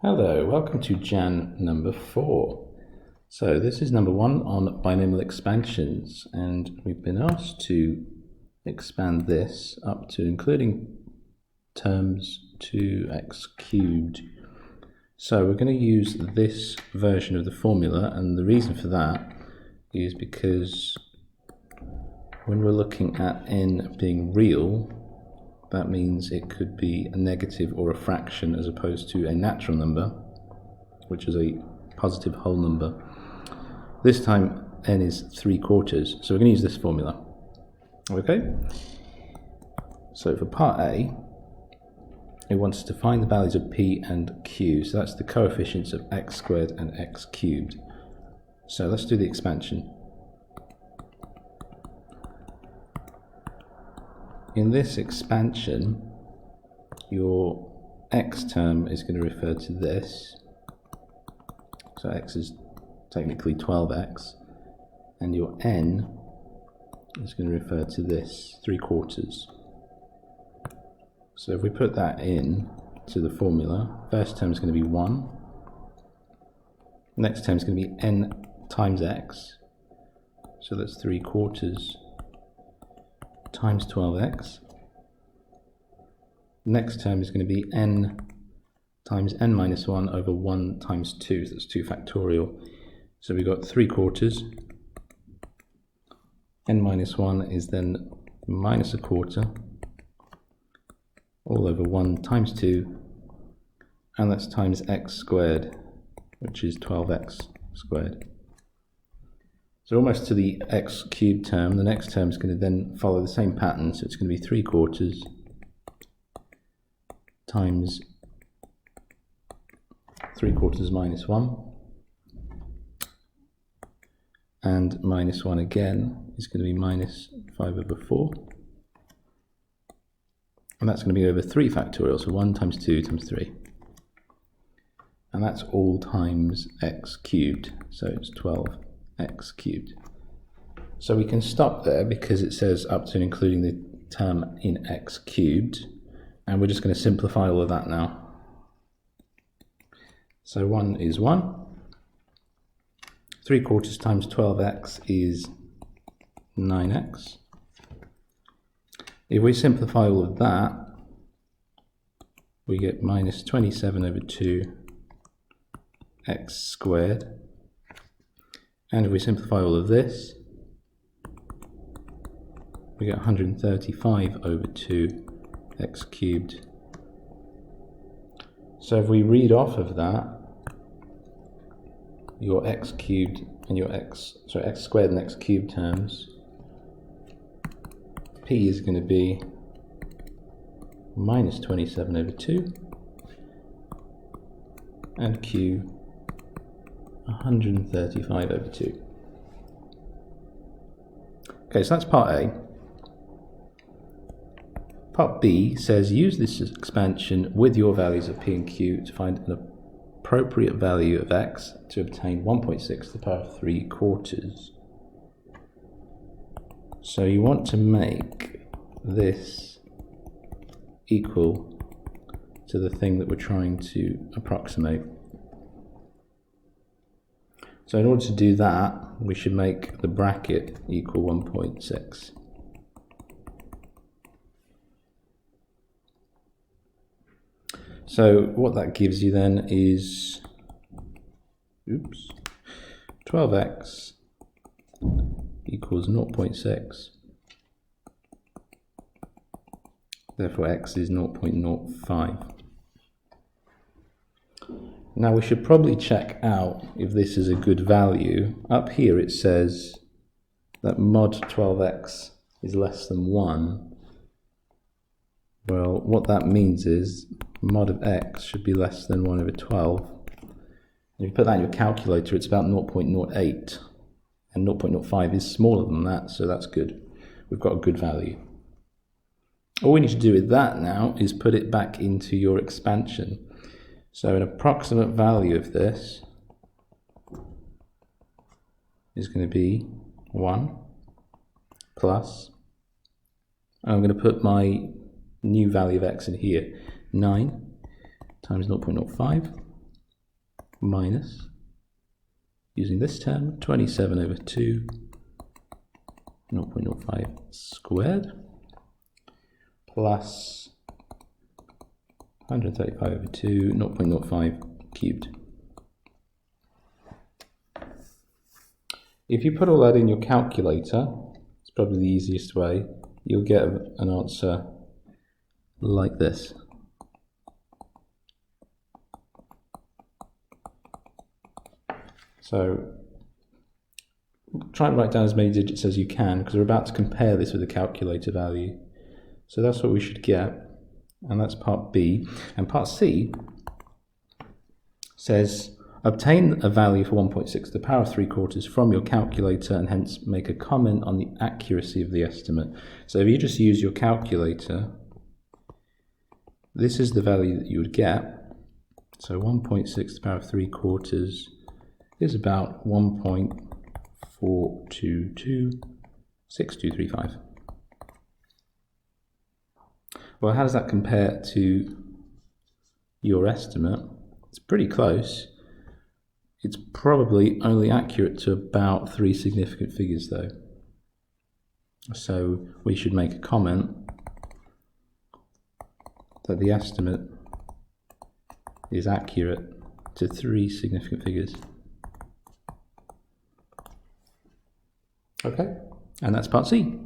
Hello, welcome to Jan number 4. So this is number 1 on binomial expansions, and we've been asked to expand this up to including terms 2x cubed. So we're going to use this version of the formula, and the reason for that is because when we're looking at n being real, that means it could be a negative or a fraction as opposed to a natural number, which is a positive whole number. This time n is 3/4, so we're going to use this formula. Okay? So for part A, it wants us to find the values of p and q, so that's the coefficients of x squared and x cubed. So let's do the expansion. In this expansion, your x term is going to refer to this, so x is technically 12x, and your n is going to refer to this, 3/4. So if we put that in to the formula, first term is going to be 1, next term is going to be n times x, so that's 3/4 times 12x. Next term is going to be n times n minus 1 over 1 times 2, so that's 2 factorial. So we've got 3/4, n minus 1 is then minus 1/4, all over 1 times 2, and that's times x squared, which is 12x squared. So almost to the x cubed term. The next term is going to then follow the same pattern, so it's going to be 3/4 times 3/4 minus 1, and minus 1 again is going to be minus 5 over 4, and that's going to be over 3 factorial, so 1 times 2 times 3, and that's all times x cubed, so it's 12x cubed. So we can stop there because it says up to and including the term in x cubed, and we're just going to simplify all of that now. So 1 is 1, 3/4 times 12x is 9x. If we simplify all of that, we get minus 27 over 2 x squared. And if we simplify all of this, we get 135 over 2 x cubed. So if we read off of that, your x cubed and your x squared and x cubed terms, p is going to be minus 27 over 2, and q 135 over 2. Okay, so that's part A. Part B says use this expansion with your values of p and q to find an appropriate value of x to obtain 1.6 to the power of 3/4. So you want to make this equal to the thing that we're trying to approximate. So in order to do that, we should make the bracket equal 1.6. So what that gives you then is 12x equals 0.6. Therefore x is 0.05. Now we should probably check out if this is a good value. Up here it says that mod 12x is less than 1. Well, what that means is mod of x should be less than 1 over 12. If you put that in your calculator, it's about 0.08, and 0.05 is smaller than that, so that's good. We've got a good value. All we need to do with that now is put it back into your expansion. So an approximate value of this is going to be 1 plus, I'm going to put my new value of x in here, 9 times 0.05 minus, using this term, 27 over 2, 0.05 squared, plus 135 over 2, 0.05 cubed. If you put all that in your calculator, it's probably the easiest way, you'll get an answer like this. So try and write down as many digits as you can, because we're about to compare this with the calculator value. So that's what we should get, and that's part B. And part C says, obtain a value for 1.6 to the power of 3/4 from your calculator and hence make a comment on the accuracy of the estimate. So if you just use your calculator, this is the value that you would get. So 1.6 to the power of 3/4 is about 1.4226235. Well, how does that compare to your estimate? It's pretty close. It's probably only accurate to about 3 significant figures though. So we should make a comment that the estimate is accurate to 3 significant figures. Okay, and that's part C.